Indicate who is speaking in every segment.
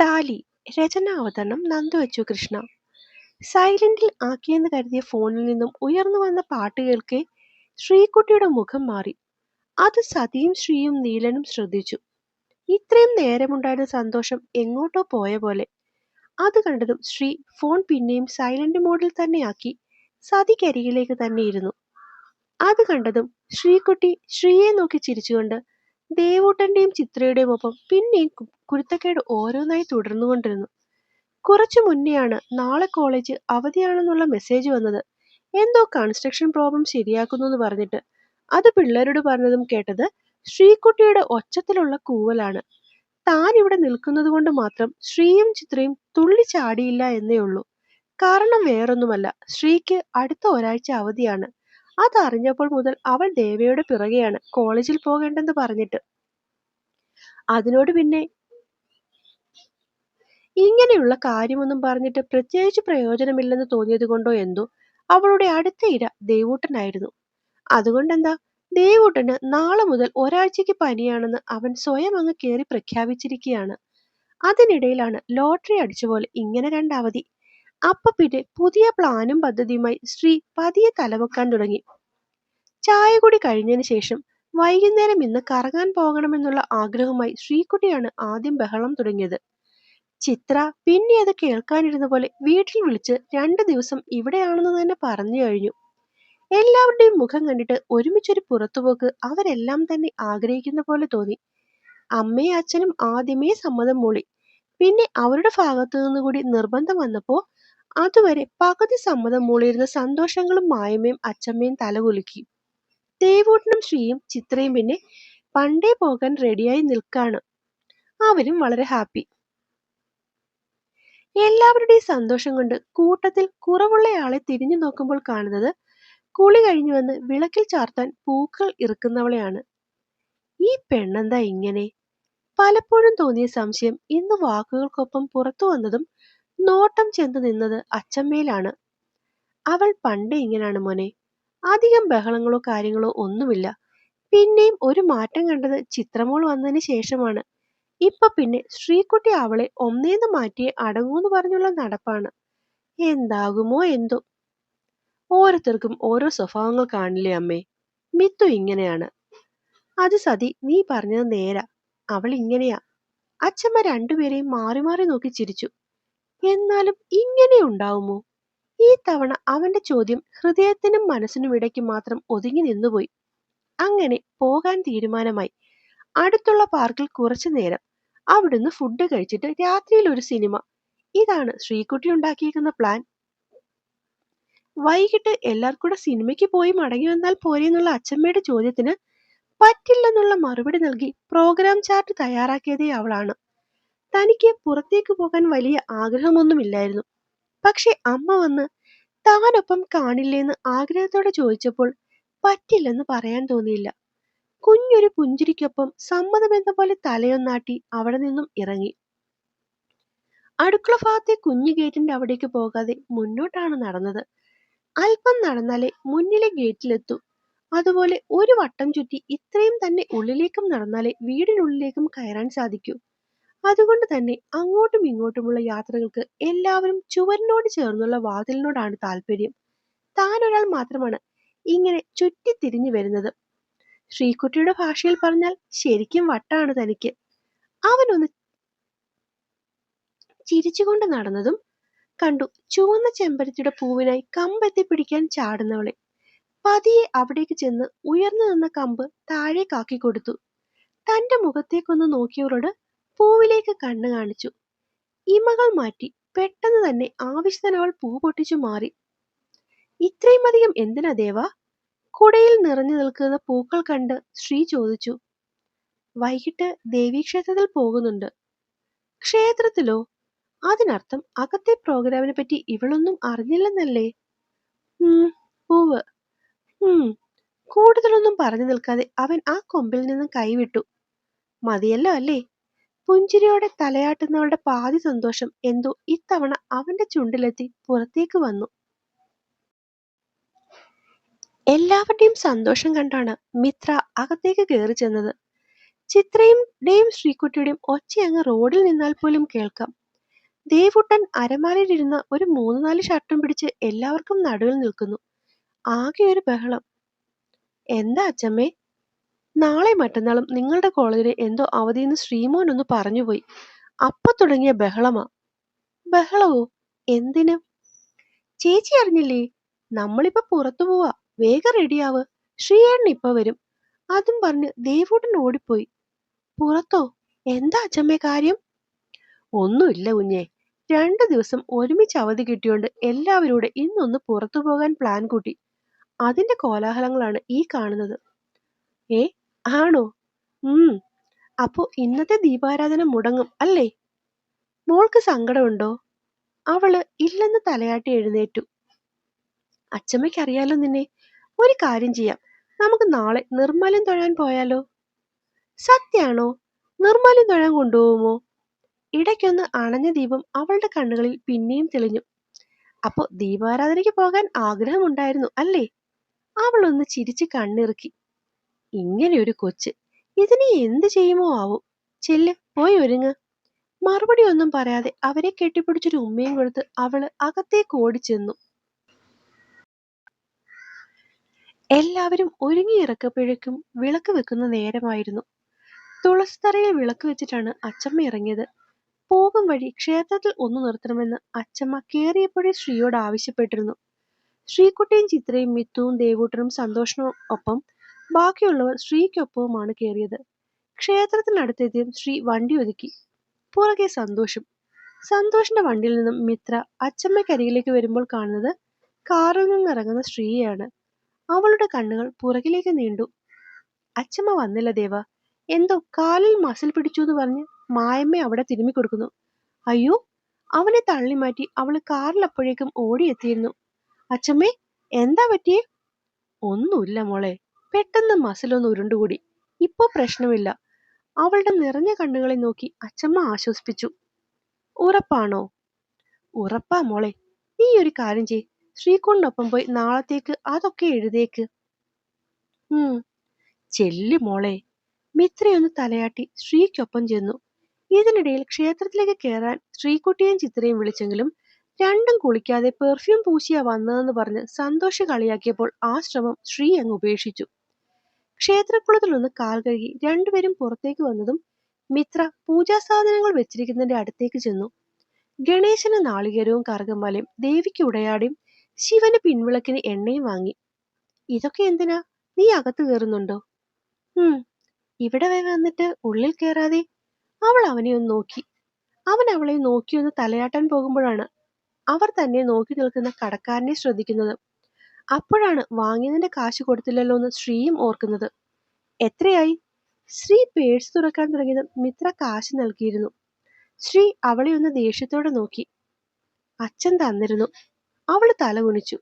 Speaker 1: താലി. രചന അവതരണം നന്ദു എച്ചു കൃഷ്ണ. സൈലന്റിൽ ആക്കിയെന്ന് കരുതിയ ഫോണിൽ നിന്നും ഉയർന്നു വന്ന പാട്ട് കേൾക്കെ ശ്രീകുട്ടിയുടെ മുഖം മാറി. അത് സതിയും ശ്രീയും നീലനും ശ്രദ്ധിച്ചു. ഇത്രയും നേരമുണ്ടായിരുന്ന സന്തോഷം എങ്ങോട്ടോ പോയ പോലെ. അത് കണ്ടതും ശ്രീ ഫോൺ പിന്നെയും സൈലന്റ് മോഡിൽ തന്നെയാക്കി സതിക്കരികിലേക്ക് തന്നെ ഇരുന്നു. അത് കണ്ടതും ശ്രീകുട്ടി ശ്രീയെ നോക്കി ചിരിച്ചുകൊണ്ട് ദേവൂട്ടന്റെയും ചിത്രയുടെയും ഒപ്പം പിന്നെയും കുരുത്തക്കേട് ഓരോന്നായി തുടർന്നുകൊണ്ടിരുന്നു. കുറച്ചു മുന്നെയാണ് നാളെ കോളേജ് അവധിയാണെന്നുള്ള മെസ്സേജ് വന്നത്. എന്തോ കൺസ്ട്രക്ഷൻ പ്രോബ്ലം ശരിയാക്കുന്നു എന്ന് പറഞ്ഞിട്ട്. അത് പിള്ളേരോട് പറഞ്ഞതും കേട്ടത് ശ്രീകുട്ടിയുടെ ഒച്ചത്തിലുള്ള കൂവലാണ്. താൻ ഇവിടെ നിൽക്കുന്നത് കൊണ്ട് മാത്രം ശ്രീയും ചിത്രയും തുള്ളി ചാടിയില്ല എന്നേ ഉള്ളൂ. കാരണം വേറൊന്നുമല്ല, ശ്രീക്ക് അടുത്ത ഒരാഴ്ച അവധിയാണ്. അതറിഞ്ഞപ്പോൾ മുതൽ അവൾ ദേവയുടെ പിറകെയാണ് കോളേജിൽ പോകേണ്ടെന്ന് പറഞ്ഞിട്ട്. അതിനോട് പിന്നെ ഇങ്ങനെയുള്ള കാര്യമൊന്നും പറഞ്ഞിട്ട് പ്രത്യേകിച്ച് പ്രയോജനമില്ലെന്ന് തോന്നിയത് കൊണ്ടോ എന്തോ അവളുടെ അടുത്ത ഇര ദേവൂട്ടനായിരുന്നു. അതുകൊണ്ടെന്താ, ദേവൂട്ടന് നാളെ മുതൽ ഒരാഴ്ചയ്ക്ക് പനിയാണെന്ന് അവൻ സ്വയം അങ്ങ് കയറി പ്രഖ്യാപിച്ചിരിക്കുകയാണ്. അതിനിടയിലാണ് ലോട്ടറി അടിച്ച പോലെ ഇങ്ങനെ രണ്ടവധി. അപ്പൊ പിന്നെ പുതിയ പ്ലാനും പദ്ധതിയുമായി ശ്രീ പതിയെ തലവെക്കാൻ തുടങ്ങി. ചായ കൂടി കഴിഞ്ഞതിന് ശേഷം വൈകുന്നേരം ഇന്ന് കറങ്ങാൻ പോകണമെന്നുള്ള ആഗ്രഹവുമായി ശ്രീകുട്ടിയാണ് ആദ്യം ബഹളം തുടങ്ങിയത്. ചിത്ര പിന്നെ അത് കേൾക്കാനിരുന്ന പോലെ വീട്ടിൽ വിളിച്ച് 2 ദിവസം ഇവിടെയാണെന്ന് തന്നെ പറഞ്ഞു കഴിഞ്ഞു. എല്ലാവരുടെയും മുഖം കണ്ടിട്ട് ഒരുമിച്ചൊരു പുറത്തുപോക്ക് അവരെല്ലാം തന്നെ ആഗ്രഹിക്കുന്ന പോലെ തോന്നി. അമ്മയും അച്ഛനും ആദ്യമേ സമ്മതം മൂളി. പിന്നെ അവരുടെ ഭാഗത്തു നിന്നുകൂടി നിർബന്ധം വന്നപ്പോ അതുവരെ പകുതി സമ്മതം മൂളിയിരുന്ന സന്തോഷങ്ങളും മായമ്മയും അച്ഛമ്മയും തലകുലുക്കി. ദേവൂട്ടനും ശ്രീയും ചിത്രയും പിന്നെ പണ്ടേ പോകാൻ റെഡിയായി നിൽക്കാണ്. അവരും വളരെ ഹാപ്പി. എല്ലാവരുടെയും സന്തോഷം കൊണ്ട് കൂട്ടത്തിൽ കുറവുള്ളയാളെ തിരിഞ്ഞു നോക്കുമ്പോൾ കാണുന്നത് കുളി കഴിഞ്ഞു വന്ന് വിളക്കിൽ ചാർത്താൻ പൂക്കൾ ഇറുക്കുന്നവളെയാണ്. ഈ പെണ്ണെന്താ ഇങ്ങനെ? പലപ്പോഴും തോന്നിയ സംശയം ഇന്ന് വാക്കുകൾക്കൊപ്പം പുറത്തു വന്നതും നോട്ടം ചെന്ന് നിന്നത് അച്ചമ്മയിലാണ്. അവൾ പണ്ടേ ഇങ്ങനാണ് മോനെ. അധികം ബഹളങ്ങളോ കാര്യങ്ങളോ ഒന്നുമില്ല. പിന്നെയും ഒരു മാറ്റം കണ്ടത് ചിത്രമോൾ വന്നതിന് ശേഷമാണ്. ഇപ്പൊ പിന്നെ ശ്രീകുട്ടി അവളെ ഒന്നേന്ന് മാറ്റിയേ അടങ്ങൂന്ന് പറഞ്ഞുള്ള നടപ്പാണ്. എന്താകുമോ എന്തോ. ഓരോരുത്തർക്കും ഓരോ സ്വഭാവങ്ങൾ കാണില്ലേ അമ്മേ. മിത്തു ഇങ്ങനെയാണ്. അത് സതി, നീ പറഞ്ഞത് നേരാ. അവൾ ഇങ്ങനെയാ. അച്ഛമ്മ രണ്ടുപേരെയും മാറി മാറി നോക്കി ചിരിച്ചു. എന്നാലും ഇങ്ങനെ ഉണ്ടാവുമോ? ഈ തവണ അവന്റെ ചോദ്യം ഹൃദയത്തിനും മനസ്സിനും ഇടയ്ക്ക് മാത്രം ഒതുങ്ങി നിന്നുപോയി. അങ്ങനെ പോകാൻ തീരുമാനമായി. അടുത്തുള്ള പാർക്കിൽ കുറച്ചു നേരം, അവിടുന്ന് ഫുഡ് കഴിച്ചിട്ട് രാത്രിയിൽ ഒരു സിനിമ. ഇതാണ് ശ്രീകുട്ടി ഉണ്ടാക്കിയിരിക്കുന്ന പ്ലാൻ. വൈകിട്ട് എല്ലാവർക്കൂടെ സിനിമയ്ക്ക് പോയി മടങ്ങി വന്നാൽ പോരെന്നുള്ള അച്ഛമ്മയുടെ ചോദ്യത്തിന് പറ്റില്ലെന്നുള്ള മറുപടി നൽകി പ്രോഗ്രാം ചാർട്ട് തയ്യാറാക്കിയതേ അവളാണ്. തനിക്ക് പുറത്തേക്ക് പോകാൻ വലിയ ആഗ്രഹമൊന്നുമില്ലായിരുന്നു. പക്ഷെ അമ്മ വന്ന് താനൊപ്പം കാണില്ലേന്ന് ആഗ്രഹത്തോടെ ചോദിച്ചപ്പോൾ പറ്റില്ലെന്ന് പറയാൻ തോന്നിയില്ല. കുഞ്ഞൊരു പുഞ്ചിരിക്കൊപ്പം സമ്മതമെന്ന പോലെ തലയൊന്നാട്ടി അവിടെ നിന്നും ഇറങ്ങി. അടുക്കള ഭാഗത്തെ കുഞ്ഞു ഗേറ്റിന്റെ അവിടേക്ക് പോകാതെ മുന്നോട്ടാണ് നടന്നത്. അല്പം നടന്നാലേ മുന്നിലെ ഗേറ്റിലെത്തൂ. അതുപോലെ ഒരു വട്ടം ചുറ്റി ഇത്രയും തന്നെ ഉള്ളിലേക്കും നടന്നാലേ വീടിനുള്ളിലേക്കും കയറാൻ സാധിക്കൂ. അതുകൊണ്ട് തന്നെ അങ്ങോട്ടും ഇങ്ങോട്ടുമുള്ള യാത്രകൾക്ക് എല്ലാവരും ചുവരിനോട് ചേർന്നുള്ള വാതിലിനോടാണ് താല്പര്യം. താനൊരാൾ മാത്രമാണ് ഇങ്ങനെ ചുറ്റിത്തിരിഞ്ഞു വരുന്നത്. ശ്രീകുട്ടിയുടെ ഭാഷയിൽ പറഞ്ഞാൽ ശരിക്കും വട്ടാണ് തനിക്ക്. അവനൊന്ന് ചിരിച്ചുകൊണ്ട് നടന്നതും കണ്ടു ചുവന്ന ചെമ്പരത്തിയുടെ പൂവിനായി കമ്പെത്തി പിടിക്കാൻ ചാടുന്നവളെ. പതിയെ അവിടേക്ക് ചെന്ന് ഉയർന്നു നിന്ന കമ്പ് താഴേക്കാക്കി കൊടുത്തു. തന്റെ മുഖത്തേക്കൊന്ന് നോക്കിയവരോട് പൂവിലേക്ക് കണ്ണു കാണിച്ചു. ഇമകൾ മാറ്റി പെട്ടെന്ന് തന്നെ ആവശ്യത്തിനവൾ പൂ പൊട്ടിച്ചു മാറി. ഇത്രയും അധികം എന്തിനാ ദേവാ? കുടയിൽ നിറഞ്ഞു നിൽക്കുന്ന പൂക്കൾ കണ്ട് ശ്രീ ചോദിച്ചു. വൈകിട്ട് ദേവീക്ഷേത്രത്തിൽ പോകുന്നുണ്ട്. ക്ഷേത്രത്തിലോ? അതിനർത്ഥം അകത്തെ പ്രോഗ്രാമിനെ പറ്റി ഇവളൊന്നും അറിഞ്ഞില്ലെന്നല്ലേ? പൂവ്. കൂടുതലൊന്നും പറഞ്ഞു നിൽക്കാതെ അവൻ ആ കൊമ്പിൽ നിന്നും കൈവിട്ടു. മതിയല്ലോ അല്ലേ? പുഞ്ചിരിയോടെ തലയാട്ടുന്നവളുടെ പാതി സന്തോഷം എന്തോ ഇത്തവണ അവന്റെ ചുണ്ടിലെത്തി പുറത്തേക്ക് വന്നു. എല്ലാവരുടെയും സന്തോഷം കണ്ടാണ് മിത്ര അകത്തേക്ക് കയറി ചെന്നത്. ചിത്രയുടെയും ശ്രീകുട്ടിയുടെയും ഒച്ച അങ്ങ് റോഡിൽ നിന്നാൽ പോലും കേൾക്കാം. ദേവുട്ടൻ അരമാലയിലിരുന്ന ഒരു 3-4 ഷർട്ടും പിടിച്ച് എല്ലാവർക്കും നടുവിൽ നിൽക്കുന്നു. ആകെ ഒരു ബഹളം. എന്താ അച്ചമ്മേ? നാളെ മറ്റന്നാളും നിങ്ങളുടെ കോളേജിലെ എന്തോ അവധിയെന്ന് ശ്രീമോൻ ഒന്ന് പറഞ്ഞുപോയി. അപ്പൊ തുടങ്ങിയ ബഹളമാ. ബഹളവോ? എന്തിന്? ചേച്ചി അറിഞ്ഞില്ലേ? നമ്മളിപ്പോ പുറത്തു പോവാ. വേഗം റെഡിയാവ്. ശ്രീയേട്ടൻ ഇപ്പൊ വരും. അതും പറഞ്ഞ് ദേവൂട്ടൻ ഓടിപ്പോയി. പുറത്തോ? എന്താ അച്ചമ്മേ കാര്യം? ഒന്നുമില്ല കുഞ്ഞെ. 2 ദിവസം ഒരുമിച്ച് അവധി കിട്ടിയോണ്ട് എല്ലാവരോട് ഇന്നൊന്ന് പുറത്തു പോകാൻ പ്ലാൻ കൂട്ടി. അതിന്റെ കോലാഹലങ്ങളാണ് ഈ കാണുന്നത്. ഏ, ആണോ? അപ്പോ ഇന്നത്തെ ദീപാരാധന മുടങ്ങും അല്ലേ? മോൾക്ക് സങ്കടമുണ്ടോ? അവള് ഇല്ലെന്ന് തലയാട്ടി എഴുന്നേറ്റു. അച്ചമ്മയ്ക്ക് അറിയാലോ നിന്നെ. ഒരു കാര്യം ചെയ്യാം, നമുക്ക് നാളെ നിർമ്മാല്യം തൊഴാൻ പോയാലോ? സത്യാണോ? നിർമ്മാല്യം തൊഴാൻ കൊണ്ടുപോകുമോ? ഇടയ്ക്കൊന്ന് അണഞ്ഞ ദീപം അവളുടെ കണ്ണുകളിൽ പിന്നെയും തെളിഞ്ഞു. അപ്പോ ദീപാരാധനയ്ക്ക് പോകാൻ ആഗ്രഹമുണ്ടായിരുന്നു അല്ലേ? അവളൊന്ന് ചിരിച്ച് കണ്ണിറുക്കി. ഇങ്ങനെയൊരു കൊച്ച്, ഇതിനെ എന്ത് ചെയ്യുമോ ആവും. ചെല്ല്, പോയി ഒരുങ്ങ്. മറുപടി ഒന്നും പറയാതെ അവരെ കെട്ടിപ്പിടിച്ചൊരു ഉമ്മയും കൊടുത്ത് അവള് അകത്തേക്ക് ഓടിച്ചെന്നു. എല്ലാവരും ഒരുങ്ങിയിറക്കപ്പോഴേക്കും വിളക്ക് വെക്കുന്ന നേരമായിരുന്നു. തുളസിത്തറയിൽ വിളക്ക് വെച്ചിട്ടാണ് അച്ചമ്മ ഇറങ്ങിയത്. പോകും വഴി ക്ഷേത്രത്തിൽ ഒന്ന് നിർത്തണമെന്ന് അച്ചമ്മ കേറിയപ്പോഴേ ശ്രീയോട് ആവശ്യപ്പെട്ടിരുന്നു. ശ്രീകുട്ടിയും ചിത്രയും മിത്തുവും ദേവൂട്ടനും സന്തോഷവും ഒപ്പം ബാക്കിയുള്ളവർ ശ്രീക്കൊപ്പവുമാണ് കയറിയത്. ക്ഷേത്രത്തിനടുത്തെത്തിയും ശ്രീ വണ്ടി ഒതുക്കി. പുറകെ സന്തോഷം. സന്തോഷിന്റെ വണ്ടിയിൽ നിന്നും മിത്ര അച്ചമ്മയ്ക്കരികിലേക്ക് വരുമ്പോൾ കാണുന്നത് കാറിൽ നിന്നിറങ്ങുന്ന ശ്രീയാണ്. അവളുടെ കണ്ണുകൾ പുറകിലേക്ക് നീണ്ടു. അച്ചമ്മ വന്നില്ല ദേവ. എന്തോ കാലിൽ മസിൽ പിടിച്ചു എന്ന് പറഞ്ഞ് മായമ്മ അവിടെ തിരുമ്മി കൊടുക്കുന്നു. അയ്യോ! അവനെ തള്ളി മാറ്റി അവള് കാറിൽ അപ്പോഴേക്കും ഓടിയെത്തിയിരുന്നു. അച്ചമ്മേ, എന്താ പറ്റിയേ? ഒന്നുമില്ല മോളെ, പെട്ടെന്ന് മസിലൊന്ന് ഉരുണ്ടുകൂടി. ഇപ്പോ പ്രശ്നമില്ല. അവളുടെ നിറഞ്ഞ കണ്ണുകളെ നോക്കി അച്ചമ്മ ആശ്വസിപ്പിച്ചു. ഉറപ്പാണോ? ഉറപ്പാ മോളെ. നീ ഒരു കാര്യം ചെയ്, ശ്രീകുണ്ടിനൊപ്പം പോയി നാളത്തേക്ക് അതൊക്കെ എഴുതേക്ക്. ചെല്ലു മോളെ. മിത്രയൊന്ന് തലയാട്ടി ശ്രീക്കൊപ്പം ചെന്നു. ഇതിനിടയിൽ ക്ഷേത്രത്തിലേക്ക് കയറാൻ ശ്രീകുട്ടിയെയും ചിത്രയും വിളിച്ചെങ്കിലും രണ്ടും കുളിക്കാതെ പെർഫ്യൂം പൂശിയാ വന്നതെന്ന് പറഞ്ഞ് സന്തോഷ് കളിയാക്കിയപ്പോൾ ആ ശ്രമം ശ്രീ അങ്ങ് ഉപേക്ഷിച്ചു. ക്ഷേത്രക്കുളത്തിലൊന്ന് കാൽ കഴുകി രണ്ടുപേരും പുറത്തേക്ക് വന്നതും മിത്ര പൂജാസാധനങ്ങൾ വെച്ചിരിക്കുന്നതിന്റെ അടുത്തേക്ക് ചെന്നു. ഗണേശന് നാളികേരവും കറുകമാലയും, ദേവിക്ക് ഉടയാടയും, ശിവന് പിൻവിളക്കിന് എണ്ണയും വാങ്ങി. ഇതൊക്കെ എന്തിനാ? നീ അകത്ത് കയറുന്നുണ്ടോ? ഇവിടെ വന്നിട്ട് ഉള്ളിൽ കയറാതെ. അവൾ അവനെ ഒന്ന് നോക്കി. അവൻ അവളെ നോക്കിയൊന്ന് തലയാട്ടാൻ പോകുമ്പോഴാണ് അവർ തന്നെ നോക്കി നിൽക്കുന്ന കടക്കാരനെ ശ്രദ്ധിക്കുന്നത്. അപ്പോഴാണ് വാങ്ങിയതിന്റെ കാശ് കൊടുത്തില്ലല്ലോ എന്ന് ശ്രീയും ഓർക്കുന്നത്. എത്രയായി? ശ്രീ പേഴ്സ് തുറക്കാൻ തുടങ്ങിയത് മിത്ര കാശ് നൽകിയിരുന്നു. ശ്രീ അവളെ ഒന്ന് ദേഷ്യത്തോടെ നോക്കി. അച്ഛൻ തന്നിരുന്നു. അവള് തല കുനിച്ചു.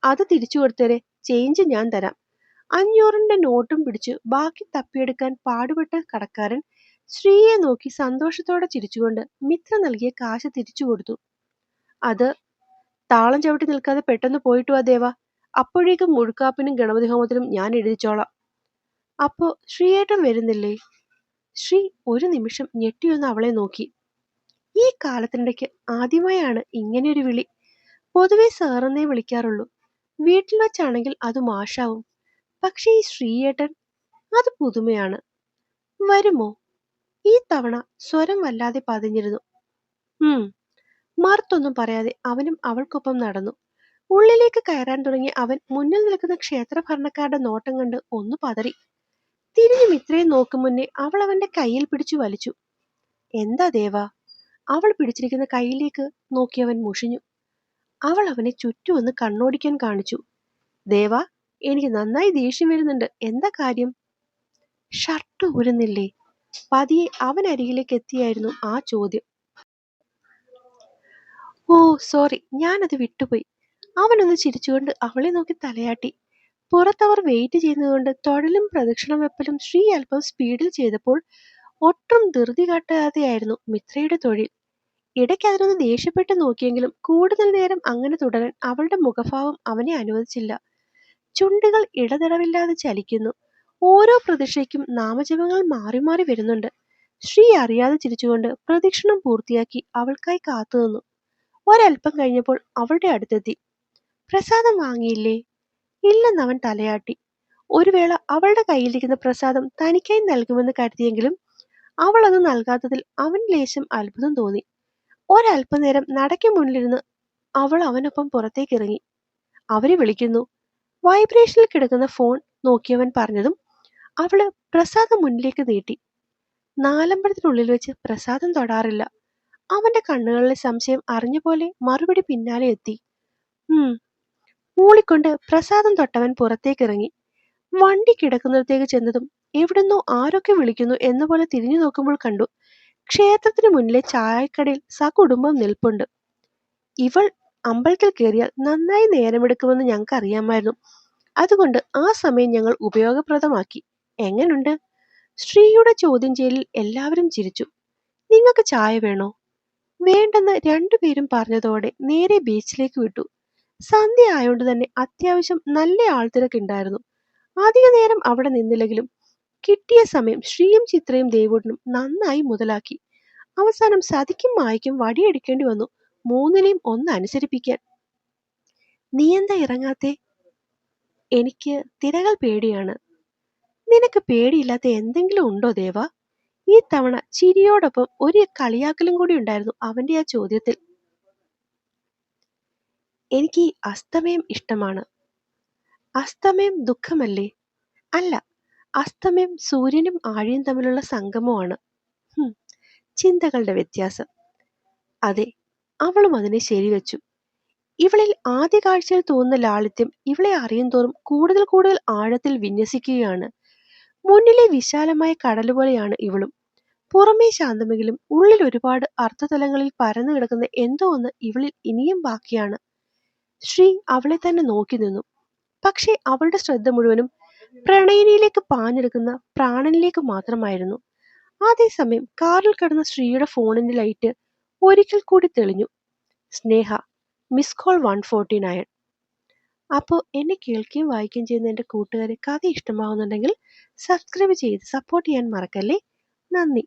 Speaker 1: അത് തിരിച്ചു കൊടുത്തേരെ, ചേഞ്ച് ഞാൻ തരാം. 500ന്റെ നോട്ടും പിടിച്ചു ബാക്കി തപ്പിയെടുക്കാൻ പാടുപെട്ട കടക്കാരൻ ശ്രീയെ നോക്കി സന്തോഷത്തോടെ ചിരിച്ചുകൊണ്ട് മിത്ര നൽകിയ കാശ് തിരിച്ചു കൊടുത്തു. അത് താളം ചവിട്ടി നിൽക്കാതെ പെട്ടെന്ന് പോയിട്ടു വാ ദേവ. അപ്പോഴേക്കും മുഴുക്കാപ്പിനും ഗണപതി ഹോമത്തിനും ഞാൻ എഴുതിച്ചോളാം. അപ്പോ ശ്രീയേട്ടൻ വരുന്നില്ലേ? ശ്രീ ഒരു നിമിഷം ഞെട്ടിയൊന്ന് അവളെ നോക്കി. ഈ കാലത്തിനിടയ്ക്ക് ആദ്യമായാണ് ഇങ്ങനെയൊരു വിളി. പൊതുവെ സാറെന്നേ വിളിക്കാറുള്ളൂ. വീട്ടിൽ വെച്ചാണെങ്കിൽ അത് മാഷാവും. പക്ഷെ ഈ ശ്രീയേട്ടൻ, അത് പുതുമയാണ്. വരുമോ? ഈ തവണ സ്വരം വല്ലാതെ പതിഞ്ഞിരുന്നു. മറുത്തൊന്നും പറയാതെ അവനും അവൾക്കൊപ്പം നടന്നു. ഉള്ളിലേക്ക് കയറാൻ തുടങ്ങിയ അവൻ മുന്നിൽ നിൽക്കുന്ന ക്ഷേത്ര ഭരണക്കാരുടെ നോട്ടം കണ്ട് ഒന്ന് പതറി. തിരിഞ്ഞു മിത്രയെ നോക്കും മുന്നേ അവൾ അവന്റെ കയ്യിൽ പിടിച്ചു വലിച്ചു. എന്താ ദേവാ? അവൾ പിടിച്ചിരിക്കുന്ന കയ്യിലേക്ക് നോക്കിയവൻ മുഷിഞ്ഞു. അവൾ അവനെ ചുറ്റും ഒന്ന് കണ്ണോടിക്കാൻ കാണിച്ചു. ദേവാ, എനിക്ക് നന്നായി ദേഷ്യം വരുന്നുണ്ട്. എന്താ കാര്യം? ഷർട്ട് ഊരുന്നില്ലേ? പതിയെ അവൻ അരികിലേക്ക് എത്തിയായിരുന്നു ആ ചോദ്യം. ഓ സോറി, ഞാനത് വിട്ടുപോയി. അവനൊന്ന് ചിരിച്ചുകൊണ്ട് അവളെ നോക്കി തലയാട്ടി. പുറത്തവർ വെയിറ്റ് ചെയ്യുന്നതുകൊണ്ട് തൊഴലും പ്രദക്ഷിണം വെപ്പലും ശ്രീ അല്പം സ്പീഡിൽ ചെയ്തപ്പോൾ ഒട്ടും ധൃതി കാട്ടാതെയായിരുന്നു മിത്രയുടെ തൊഴിൽ. ഇടയ്ക്ക് അതിനൊന്ന് ദേഷ്യപ്പെട്ട് നോക്കിയെങ്കിലും കൂടുതൽ നേരം അങ്ങനെ തുടരാൻ അവളുടെ മുഖഭാവം അവനെ അനുവദിച്ചില്ല. ചുണ്ടുകൾ ഇടതടവില്ലാതെ ചലിക്കുന്നു. ഓരോ പ്രതീക്ഷയ്ക്കും നാമജപങ്ങൾ മാറി മാറി വരുന്നുണ്ട്. ശ്രീ അറിയാതെ ചിരിച്ചുകൊണ്ട് പ്രദക്ഷിണം പൂർത്തിയാക്കി അവൾക്കായി കാത്തുനിന്നു. ഒരൽപ്പം കഴിഞ്ഞപ്പോൾ അവളുടെ അടുത്തെത്തി. പ്രസാദം വാങ്ങിയില്ലേ? ഇല്ലെന്നവൻ തലയാട്ടി. ഒരു വേള അവളുടെ കയ്യിലിരിക്കുന്ന പ്രസാദം തനിക്കായി നൽകുമെന്ന് കരുതിയെങ്കിലും അവൾ അത് നൽകാത്തതിൽ അവന് ലേശം അത്ഭുതം തോന്നി. ഒരല്പനേരം നടയ്ക്ക് മുന്നിലിരുന്ന് അവൾ അവനൊപ്പം പുറത്തേക്കിറങ്ങി. അവരെ വിളിക്കുന്നു. വൈബ്രേഷനിൽ കിടക്കുന്ന ഫോൺ നോക്കിയവൻ പറഞ്ഞതും അവള് പ്രസാദം മുന്നിലേക്ക് നീട്ടി. നാലമ്പലത്തിനുള്ളിൽ വെച്ച് പ്രസാദം തൊടാറില്ല. അവന്റെ കണ്ണുകളിലെ സംശയം അറിഞ്ഞ പോലെ മറുപടി പിന്നാലെ എത്തി. മൂളിക്കൊണ്ട് പ്രസാദം തൊട്ടവൻ പുറത്തേക്കിറങ്ങി. വണ്ടി കിടക്കുന്നിടത്തേക്ക് ചെന്നതും എവിടുന്നോ ആരൊക്കെ വിളിക്കുന്നു എന്ന പോലെ തിരിഞ്ഞു നോക്കുമ്പോൾ കണ്ടു ക്ഷേത്രത്തിന് മുന്നിലെ ചായക്കടയിൽ സകുടുംബം നിൽപ്പുണ്ട്. ഇവൾ അമ്പലത്തിൽ കയറിയാൽ നന്നായി നേരമെടുക്കുമെന്ന് ഞങ്ങൾക്ക് അറിയാമായിരുന്നു. അതുകൊണ്ട് ആ സമയം ഞങ്ങൾ ഉപയോഗപ്രദമാക്കി. എങ്ങനുണ്ട്? ശ്രീയുടെ ചോദ്യം ചെയ്യലിൽ എല്ലാവരും ചിരിച്ചു. നിങ്ങൾക്ക് ചായ വേണോ? വേണ്ടെന്ന് രണ്ടുപേരും പറഞ്ഞതോടെ നേരെ ബീച്ചിലേക്ക് വിട്ടു. സന്ധ്യ ആയോണ്ട് തന്നെ അത്യാവശ്യം നല്ല ആൾത്തിരക്കുണ്ടായിരുന്നു. അധിക നേരം അവിടെ നിന്നില്ലെങ്കിലും കിട്ടിയ സമയം ശ്രീയും ചിത്രയും ദേവൂട്ടനും നന്നായി മുതലാക്കി. അവസാനം സതിക്കും മായ്ക്കും വടിയെടുക്കേണ്ടി വന്നു മൂന്നിനെയും ഒന്ന് അനുസരിപ്പിക്കാൻ. നീ എന്താ ഇറങ്ങാത്തെ? എനിക്ക് തിരകൾ പേടിയാണ്. നിനക്ക് പേടിയില്ലാത്ത എന്തെങ്കിലും ഉണ്ടോ ദേവ? ഈ തവണ ചിരിയോടൊപ്പം ഒരു കളിയാക്കലും കൂടി ഉണ്ടായിരുന്നു അവന്റെ ആ ചോദ്യത്തിൽ. എനിക്ക് അസ്തമയം ഇഷ്ടമാണ്. അസ്തമയം ദുഃഖമല്ലേ? അല്ല, അസ്തമയം സൂര്യനും ആഴിയും തമ്മിലുള്ള സംഗമമാണ്. ചിന്തകളുടെ വ്യത്യാസം. അതെ, അവളും അതിനെ ശരിവെച്ചു. ഇവളിൽ ആദ്യ കാഴ്ചയിൽ തോന്നുന്ന ലാളിത്യം ഇവളെ അറിയും തോറും കൂടുതൽ കൂടുതൽ ആഴത്തിൽ വിന്യസിക്കുകയാണ്. മുന്നിലെ വിശാലമായ കടലുപോലെയാണ് ഇവളും. പുറമേ ശാന്തമെങ്കിലും ഉള്ളിൽ ഒരുപാട് അർത്ഥതലങ്ങളിൽ പരന്നു കിടക്കുന്ന എന്തോ ഒന്ന് ഇവളിൽ ഇനിയും ബാക്കിയാണ്. ശ്രീ അവളെ തന്നെ നോക്കി നിന്നു. പക്ഷേ അവളുടെ ശ്രദ്ധ മുഴുവനും പ്രണയിനിയിലേക്ക് പാഞ്ഞെടുക്കുന്ന പ്രാണനിലേക്ക് മാത്രമായിരുന്നു. അതേസമയം കാറിൽ കിടന്ന ശ്രീയുടെ ഫോണിന്റെ ലൈറ്റ് ഒരിക്കൽ കൂടി തെളിഞ്ഞു. സ്നേഹ, മിസ് കോൾ 149. അപ്പോൾ എന്നെ കേൾക്കുകയും വായിക്കുകയും ചെയ്യുന്ന എൻ്റെ കൂട്ടുകാരെ കഥ ഇഷ്ടമാവുന്നുണ്ടെങ്കിൽ സബ്സ്ക്രൈബ് ചെയ്ത് സപ്പോർട്ട് ചെയ്യാൻ മറക്കല്ലേ. നന്ദി.